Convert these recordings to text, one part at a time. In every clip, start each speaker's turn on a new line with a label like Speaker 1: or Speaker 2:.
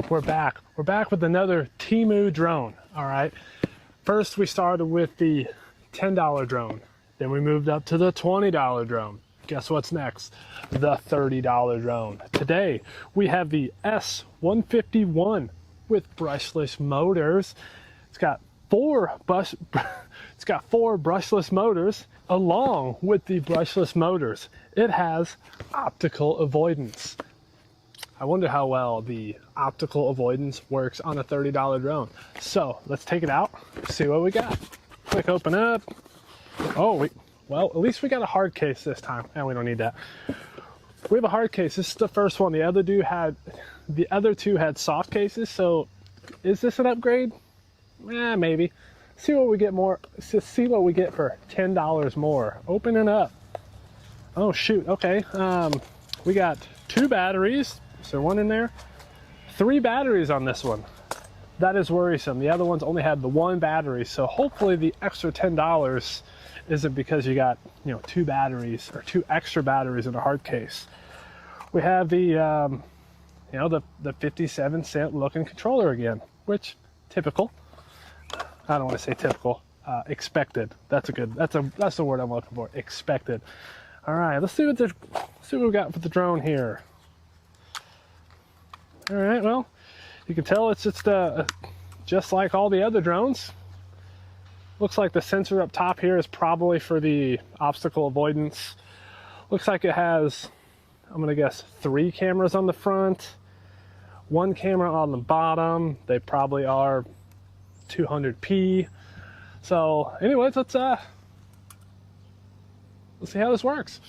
Speaker 1: we're back. We're back with another Temu drone, all right? First, we started with the $10 drone. Then we moved up to the $20 drone. Guess what's next? The $30 drone. Today, we have the S151 with brushless motors. It's got four brushless motors. Along with the brushless motors, it has optical avoidance. I wonder how well the optical avoidance works on a $30 drone. So let's take it out, see what we got. Quick open up. Oh, well, at least we got a hard case this time. And we don't need that. We have a hard case. This is the first one. The other two had soft cases. So is this an upgrade? Maybe. See what we get more. See what we get for $10 more. Opening up. Oh shoot. Okay. We got 2 batteries. Is there one in there? 3 batteries on this one. That is worrisome. The other ones only had the 1 battery. So hopefully the extra $10 isn't because you got 2 batteries or 2 extra batteries in a hard case. We have the the 57-cent looking controller again, which typical. I don't want to say typical. Expected. That's the word I'm looking for. Expected. All right, let's see what we got for the drone here. All right, well, you can tell it's just like all the other drones. Looks like the sensor up top here is probably for the obstacle avoidance. Looks like it has, I'm gonna guess, 3 cameras on the front, 1 camera on the bottom. They probably are 200p. So anyways, let's see how this works.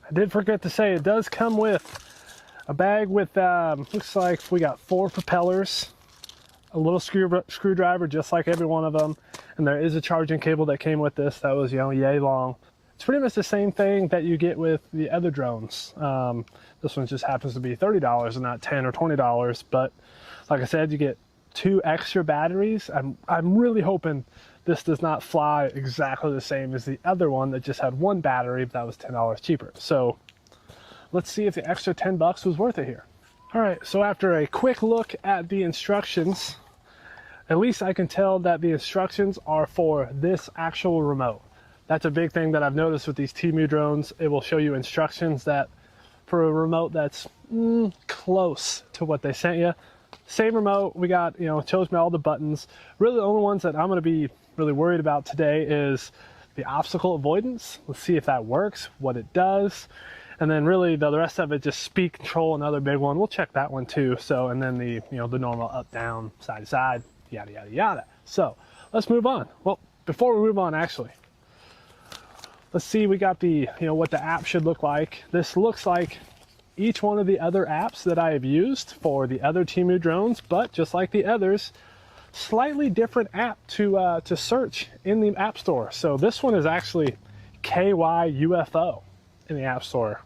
Speaker 1: I did forget to say it does come with a bag with looks like we got 4 propellers, a little screwdriver just like every one of them, and there is a charging cable that came with this that was yay long. It's pretty much the same thing that you get with the other drones. This one just happens to be $30 and not $10 or $20, but like I said, you get 2 extra batteries. I'm really hoping this does not fly exactly the same as the other one that just had 1 battery, but that was $10 cheaper. So let's see if the extra $10 was worth it here. All right, so after a quick look at the instructions, at least I can tell that the instructions are for this actual remote. That's a big thing that I've noticed with these Temu drones. It will show you instructions that for a remote that's close to what they sent you. Same remote, we got, it shows me all the buttons. Really the only ones that I'm gonna be really worried about today is the obstacle avoidance. Let's see if that works, what it does. And then really the rest of it, just speed control, another big one. We'll check that one too. So, and then the, the normal up, down, side to side, yada, yada, yada. So let's move on. Well, before we move on, actually, let's see, we got the, what the app should look like. This looks like each one of the other apps that I have used for the other Temu drones, but just like the others, slightly different app to search in the App Store. So this one is actually KYUFO in the App Store.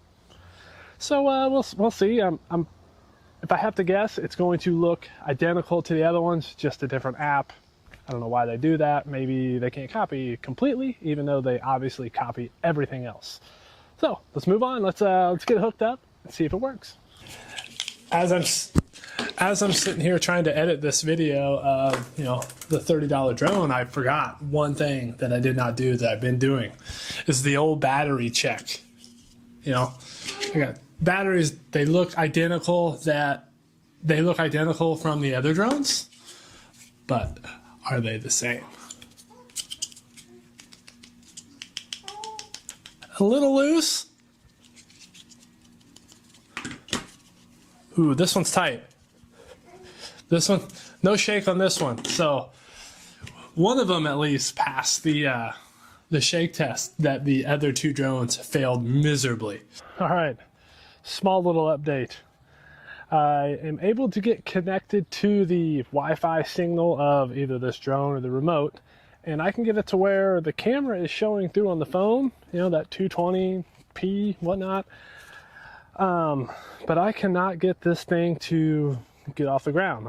Speaker 1: So we'll see. If I have to guess, it's going to look identical to the other ones, just a different app. I don't know why they do that. Maybe they can't copy completely, even though they obviously copy everything else. So let's move on. Let's get hooked up and see if it works. As I'm sitting here trying to edit this video of the $30 drone, I forgot one thing that I did not do that I've been doing is the old battery check. I got batteries, they look identical from the other drones, but are they the same? A little loose. Ooh, this one's tight. This one, no shake on this one. So one of them at least passed the shake test that the other 2 drones failed miserably. All right, small little update. I am able to get connected to the Wi-Fi signal of either this drone or the remote, and I can get it to where the camera is showing through on the phone, that 220p, whatnot. But I cannot get this thing to get off the ground.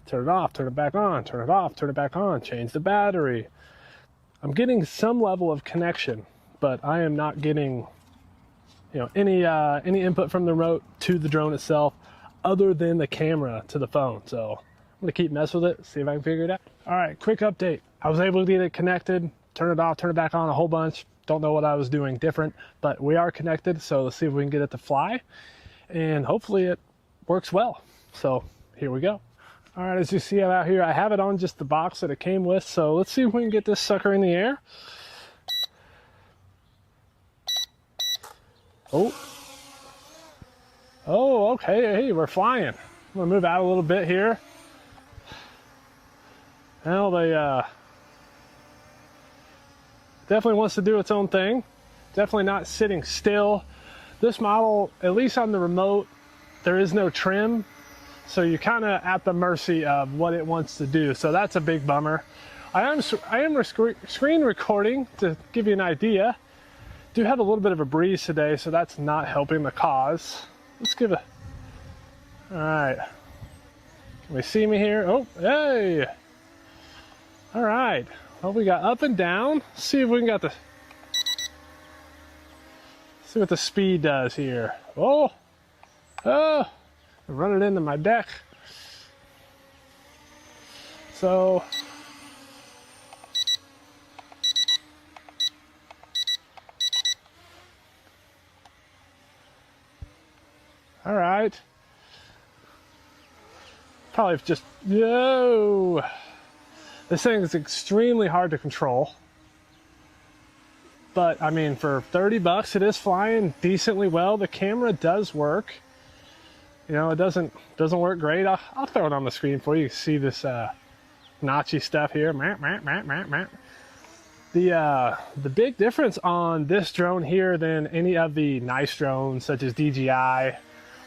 Speaker 1: Turn it off, turn it back on, turn it off, turn it back on, change the battery. I'm getting some level of connection, but I am not getting any input from the remote to the drone itself. other than the camera to the phone. So I'm gonna keep messing with it, see if I can figure it out. All right, quick update. I was able to get it connected, turn it off, turn it back on a whole bunch. Don't know what I was doing different, but we are connected. So let's see if we can get it to fly, and hopefully it works well. So here we go. All right, as you see out here, I have it on just the box that it came with. So let's see if we can get this sucker in the air. Oh, okay, hey, we're flying. I'm gonna move out a little bit here. Well, they definitely wants to do its own thing. Definitely not sitting still. This model, at least on the remote, there is no trim. So you're kind of at the mercy of what it wants to do. So that's a big bummer. I am screen recording to give you an idea. Do have a little bit of a breeze today, so that's not helping the cause. Let's give a, all right. Can we see me here? Oh, hey. All right. Well, we got up and down. Let's see if we can get the, see what the speed does here. Oh, run it into my deck. So, all right. Probably just, yo. This thing is extremely hard to control. But I mean, for 30 bucks, it is flying decently well. The camera does work. You know, it doesn't work great. I'll throw it on the screen for you. You can see this notchy stuff here. The big difference on this drone here than any of the nice drones such as DJI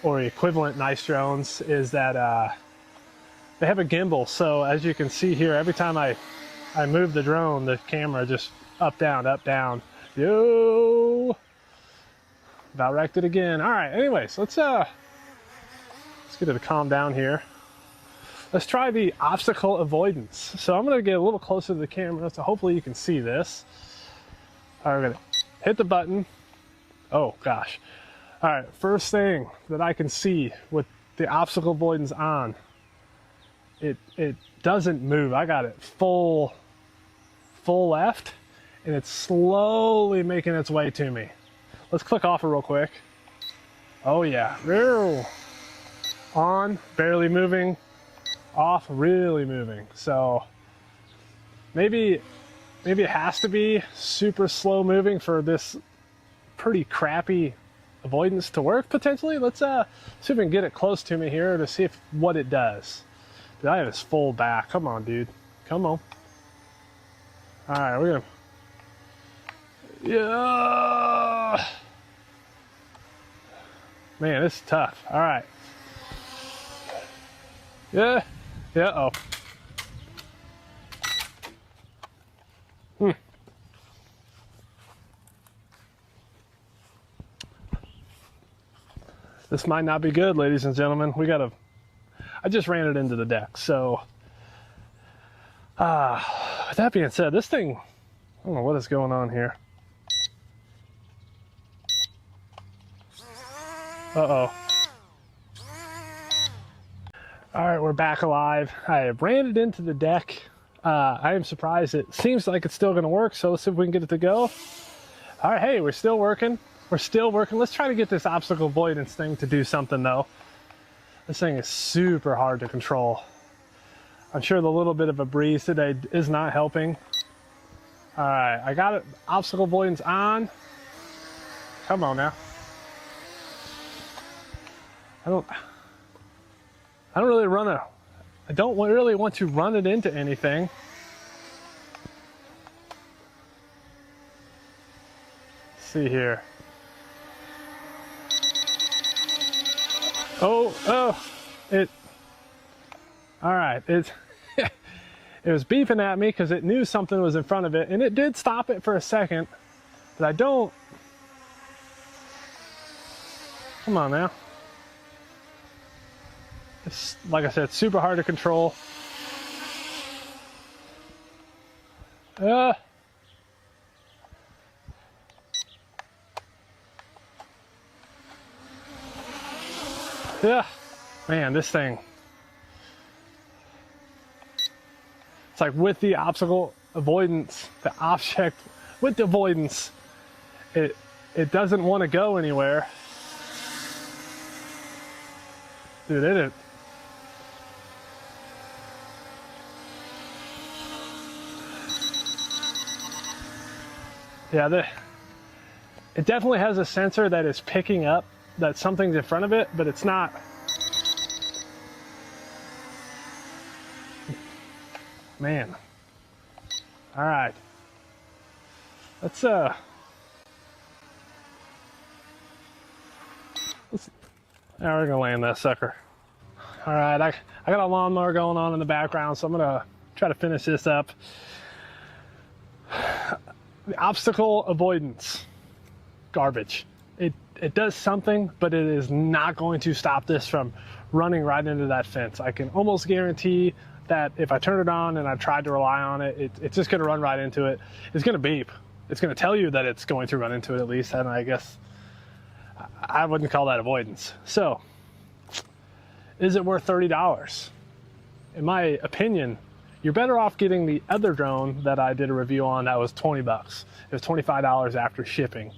Speaker 1: or equivalent nice drones is that they have a gimbal. So as you can see here, every time I move the drone, the camera just up, down. Yo! About wrecked it again. All right, anyways, let's get it to calm down here. Let's try the obstacle avoidance. So I'm gonna get a little closer to the camera, so hopefully you can see this. All right, we're gonna hit the button. Oh gosh. All right, first thing that I can see with the obstacle avoidance on, it doesn't move. I got it full left, and it's slowly making its way to me. Let's click off it real quick. Oh yeah. On, barely moving. Off, really moving. So maybe it has to be super slow moving for this pretty crappy avoidance to work potentially. Let's see if we can get it close to me here to see what it does. Dude, I have this full back. Come on, dude. Come on. All right, we're gonna. Yeah. Man, this is tough. All right. Yeah. Yeah. Oh. This might not be good, ladies and gentlemen. I just ran it into the deck. So, with that being said, this thing, I don't know what is going on here. Uh-oh. All right, we're back alive. I ran it into the deck. I am surprised. It seems like it's still gonna work, so let's see if we can get it to go. All right, hey, we're still working. We're still working. Let's try to get this obstacle avoidance thing to do something though. This thing is super hard to control. I'm sure the little bit of a breeze today is not helping. All right, I got it. Obstacle avoidance on. Come on now. I don't really I don't really want to run it into anything. Let's see here. Oh, all right, it was beeping at me because it knew something was in front of it, and it did stop it for a second, but I don't, come on now. It's, like I said, super hard to control. Yeah. Man, this thing, it's like with the obstacle avoidance, the object with the avoidance, it doesn't want to go anywhere. Dude, it. Yeah, it definitely has a sensor that is picking up that something's in front of it, but it's not. Man. All right. Let's now we're gonna land that sucker. All right, I got a lawnmower going on in the background, so I'm gonna try to finish this up. The obstacle avoidance, garbage. It does something, but it is not going to stop this from running right into that fence. I can almost guarantee that if I turn it on and I tried to rely on it, it's just gonna run right into it. It's gonna beep. It's gonna tell you that it's going to run into it at least, and I guess I wouldn't call that avoidance. So, is it worth $30? In my opinion, you're better off getting the other drone that I did a review on that was 20 bucks. It was $25 after shipping.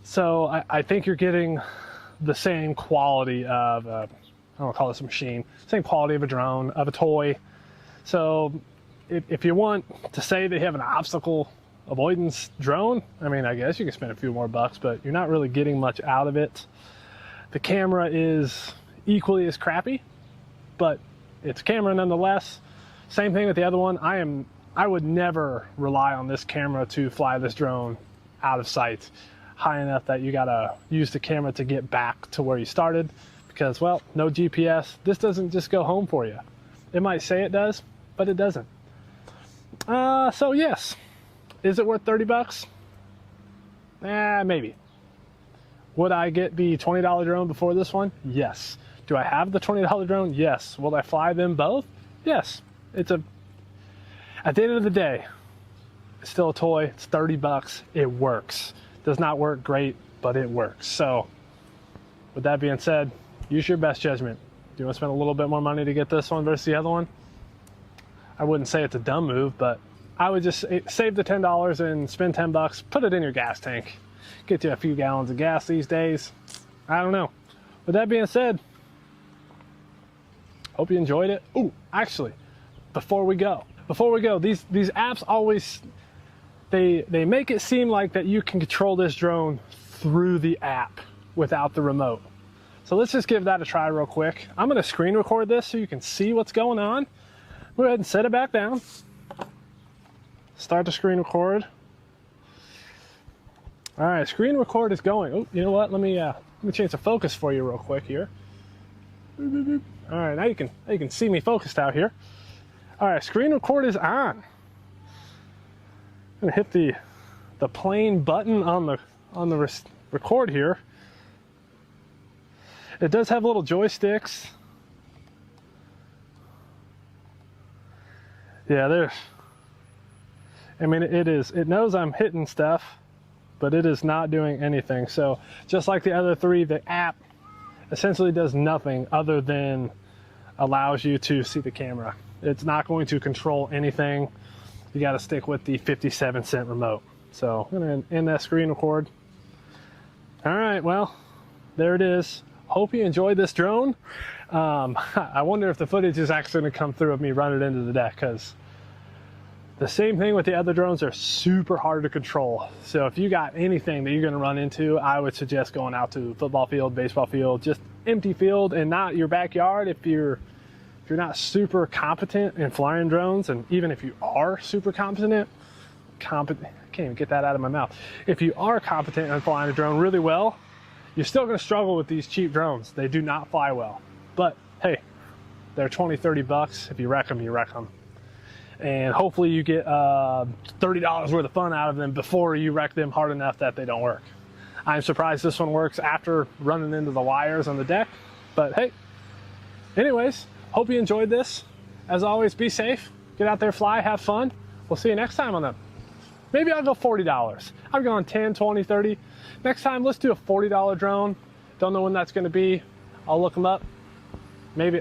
Speaker 1: So I think you're getting the same quality of, I don't want to call this a machine, same quality of a drone, of a toy. So if you want to say they have an obstacle avoidance drone, I mean, I guess you can spend a few more bucks, but you're not really getting much out of it. The camera is equally as crappy, but it's a camera nonetheless. Same thing with the other one. I would never rely on this camera to fly this drone out of sight high enough that you gotta use the camera to get back to where you started, because, well, no GPS. This doesn't just go home for you. It might say it does, but it doesn't. So yes, is it worth 30 bucks? Maybe. Would I get the $20 drone before this one? Yes. Do I have the $20 drone? Yes. Will I fly them both? Yes. At the end of the day, it's still a toy. It's 30 bucks. It works. Does not work great, but it works. So with that being said, use your best judgment. Do you want to spend a little bit more money to get this one versus the other one? I wouldn't say it's a dumb move, but I would just save the $10 and spend 10 bucks, put it in your gas tank. Get you a few gallons of gas these days. I don't know. With that being said, hope you enjoyed it. Ooh, actually, before we go, these apps always, they make it seem like that you can control this drone through the app without the remote. So let's just give that a try real quick. I'm gonna screen record this so you can see what's going on. Go ahead and set it back down. Start the screen record. All right, screen record is going. Oh, you know what? Let me change the focus for you real quick here. All right, now you can see me focused out here. All right, screen record is on. I'm gonna hit the plain button on the record here. It does have little joysticks. Yeah, I mean, it knows I'm hitting stuff, but it is not doing anything. So just like the other three, the app essentially does nothing other than allows you to see the camera. It's not going to control anything. You got to stick with the 57-cent remote. So I'm going to end that screen record. All right, well, there it is. Hope you enjoyed this drone. I wonder if the footage is actually going to come through of me running into the deck, because the same thing with the other drones are super hard to control. So if you got anything that you're going to run into, I would suggest going out to football field, baseball field, just empty field and not your backyard if you're not super competent in flying drones. And even if you are super competent, I can't even get that out of my mouth. If you are competent in flying a drone really well, you're still going to struggle with these cheap drones. They do not fly well. But hey, they're 20, 30 bucks. If you wreck them, you wreck them. And hopefully you get $30 worth of fun out of them before you wreck them hard enough that they don't work. I'm surprised this one works after running into the wires on the deck. But hey, anyways, hope you enjoyed this. As always, be safe. Get out there, fly, have fun. We'll see you next time on them. Maybe I'll go $40. I've gone 10, 20, 30. Next time, let's do a $40 drone. Don't know when that's going to be. I'll look them up. maybe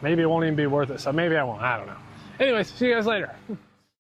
Speaker 1: it won't even be worth it. So maybe I won't. I don't know. Anyways, see you guys later.